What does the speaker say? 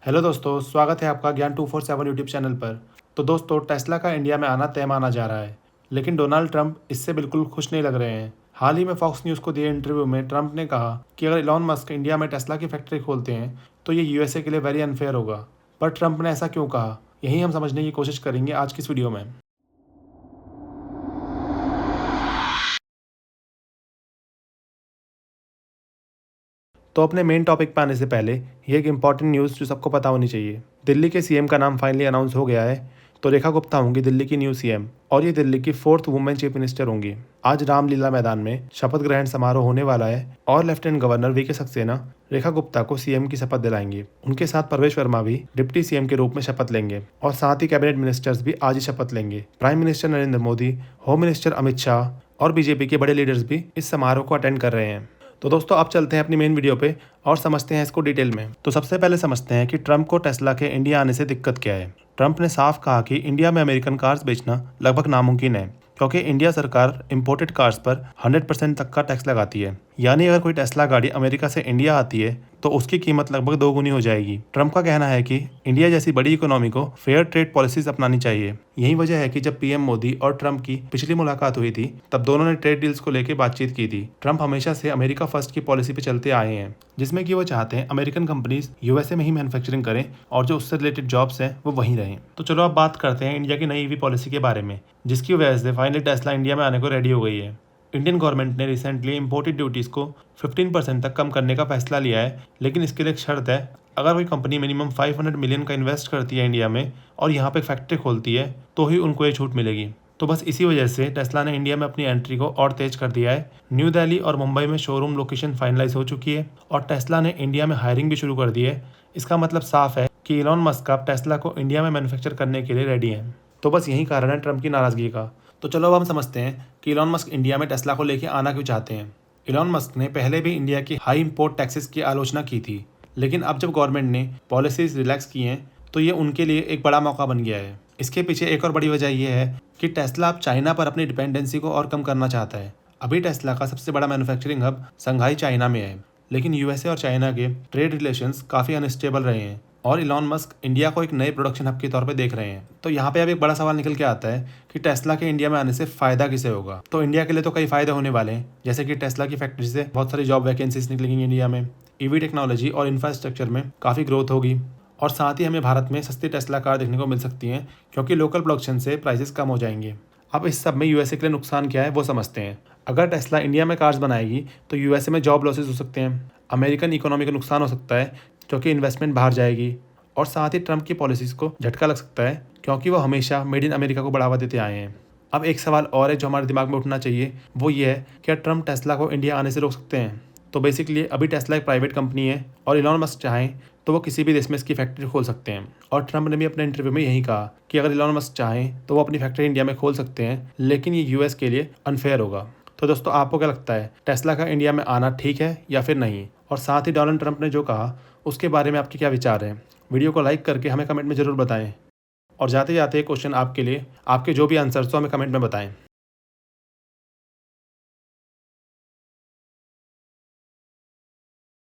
Hello दोस्तों, स्वागत है आपका ज्ञान 247 यूट्यूब चैनल पर। तो दोस्तों, टेस्ला का इंडिया में आना तय माना जा रहा है, लेकिन डोनाल्ड ट्रंप इससे बिल्कुल खुश नहीं लग रहे हैं। हाल ही में फॉक्स न्यूज़ को दिए इंटरव्यू में ट्रंप ने कहा कि अगर इलॉन मस्क इंडिया में टेस्ला की फैक्ट्री खोलते हैं तो ये यूएसए के लिए वेरी अनफेयर होगा। पर ट्रंप ने ऐसा क्यों कहा, यही हम समझने की कोशिश करेंगे आज की इस वीडियो में। तो अपने मेन टॉपिक पे आने से पहले ये एक इम्पॉर्टेंट न्यूज़ जो सबको पता होनी चाहिए। दिल्ली के सीएम का नाम फाइनली अनाउंस हो गया है। तो रेखा गुप्ता होंगी दिल्ली की न्यू सीएम और ये दिल्ली की 4th वुमेन चीफ मिनिस्टर होंगी। आज रामलीला मैदान में शपथ ग्रहण समारोह होने वाला है और lieutenant governor VK Saxena Rekha Gupta को सीएम की शपथ दिलाएंगे। उनके साथ परवेश वर्मा भी डिप्टी सीएम के रूप में शपथ लेंगे और साथ ही कैबिनेट मिनिस्टर्स भी आज ही शपथ लेंगे। Prime minister Narendra Modi, home minister Amit Shah और बीजेपी के बड़े लीडर्स भी इस समारोह को अटेंड कर रहे हैं। तो दोस्तों, अब चलते हैं अपनी मेन वीडियो पे और समझते हैं इसको डिटेल में। तो सबसे पहले समझते हैं कि ट्रंप को टेस्ला के इंडिया आने से दिक्कत क्या है। ट्रंप ने साफ कहा कि इंडिया में अमेरिकन कार्स बेचना लगभग नामुमकिन है, क्योंकि इंडिया सरकार इंपोर्टेड कार्स पर 100% तक का टैक्स लगाती है। यानी अगर कोई टेस्ला गाड़ी अमेरिका से इंडिया आती है तो उसकी कीमत लगभग 2 गुनी हो जाएगी। ट्रंप का कहना है कि इंडिया जैसी बड़ी इकोनॉमी को फेयर ट्रेड पॉलिसीज अपनानी चाहिए। यही वजह है कि जब पीएम मोदी और ट्रंप की पिछली मुलाकात हुई थी तब दोनों ने ट्रेड डील्स को लेकर बातचीत की थी। ट्रंप हमेशा से अमेरिका फर्स्ट की पॉलिसी पे चलते आए हैं, जिसमें कि वो चाहते हैं अमेरिकन कंपनीज यूएसए में ही मैन्युफैक्चरिंग करें और जो उससे रिलेटेड जॉब्स हैं वो वहीं रहें। तो चलो अब बात करते हैं इंडिया की नई ईवी पॉलिसी के बारे में, जिसकी वजह से फाइनली टेस्ला इंडिया में आने को रेडी हो गई है। इंडियन गवर्नमेंट ने रिसेंटली इंपोर्टेड ड्यूटीज़ को 15% तक कम करने का फैसला लिया है, लेकिन इसके लिए एक शर्त है। अगर कोई कंपनी मिनिमम 500 मिलियन का इन्वेस्ट करती है इंडिया में और यहाँ पे फैक्ट्री खोलती है तो ही उनको ये छूट मिलेगी। तो बस इसी वजह से टेस्ला ने इंडिया में अपनी एंट्री को और तेज कर दिया है। न्यू दिल्ली और मुंबई में शोरूम लोकेशन फाइनलाइज हो चुकी है और टेस्ला ने इंडिया में हायरिंग भी शुरू कर दी है। इसका मतलब साफ है कि इलॉन मस्क अब टेस्ला को इंडिया में मैन्युफैक्चर करने के लिए रेडी हैं। तो बस यही कारण है ट्रंप की नाराज़गी का। तो चलो अब हम समझते हैं कि इलॉन मस्क इंडिया में टेस्ला को लेकर आना क्यों चाहते हैं। इलॉन मस्क ने पहले भी इंडिया की हाई इंपोर्ट टैक्सेस की आलोचना की थी, लेकिन अब जब गवर्नमेंट ने पॉलिसीज रिलैक्स की हैं तो ये उनके लिए एक बड़ा मौका बन गया है। इसके पीछे एक और बड़ी वजह यह है कि टेस्ला अब चाइना पर अपनी डिपेंडेंसी को और कम करना चाहता है। अभी टेस्ला का सबसे बड़ा मैन्युफैक्चरिंग हब संघाई चाइना में है, लेकिन यूएसए और चाइना के ट्रेड रिलेशंस काफ़ी अनस्टेबल रहे हैं और इलॉन मस्क इंडिया को एक नए प्रोडक्शन हब के तौर पे देख रहे हैं। तो यहाँ पे अब एक बड़ा सवाल निकल के आता है कि टेस्ला के इंडिया में आने से फ़ायदा किसे होगा। तो इंडिया के लिए तो कई फ़ायदे होने वाले हैं, जैसे कि टेस्ला की फैक्ट्री से बहुत सारी जॉब वैकेंसीज निकलेंगी इंडिया में, ईवी टेक्नोलॉजी और इंफ्रास्ट्रक्चर में काफ़ी ग्रोथ होगी और साथ ही हमें भारत में सस्ती टेस्ला कार देखने को मिल सकती हैं, क्योंकि लोकल प्रोडक्शन से प्राइसेस कम हो जाएंगे। अब इस सब में यूएसए के लिए नुकसान क्या है वो समझते हैं। अगर टेस्ला इंडिया में कार्स बनाएगी तो यूएसए में जॉब लॉसेस हो सकते हैं, अमेरिकन इकोनॉमी को नुकसान हो सकता है क्योंकि इन्वेस्टमेंट बाहर जाएगी, और साथ ही ट्रंप की पॉलिसीज़ को झटका लग सकता है क्योंकि वो हमेशा मेड इन अमेरिका को बढ़ावा देते आए हैं। अब एक सवाल और है जो हमारे दिमाग में उठना चाहिए, वो ये है, क्या ट्रंप टेस्ला को इंडिया आने से रोक सकते हैं। तो बेसिकली अभी टेस्ला एक प्राइवेट कंपनी है और इलॉन मस्क चाहें तो वो किसी भी देश में इसकी फैक्ट्री खोल सकते हैं, और ट्रंप ने भी अपने इंटरव्यू में यही कहा कि अगर इलॉन मस्क चाहें तो वो अपनी फैक्ट्री इंडिया में खोल सकते हैं, लेकिन ये यूएस के लिए अनफेयर होगा। तो दोस्तों, आपको क्या लगता है, टेस्ला का इंडिया में आना ठीक है या फिर नहीं? और साथ ही डोनाल्ड ट्रंप ने जो कहा उसके बारे में आपके क्या विचार हैं? वीडियो को लाइक करके हमें कमेंट में ज़रूर बताएं, और जाते जाते क्वेश्चन आपके लिए, आपके जो भी आंसर्स हो हमें कमेंट में बताएं।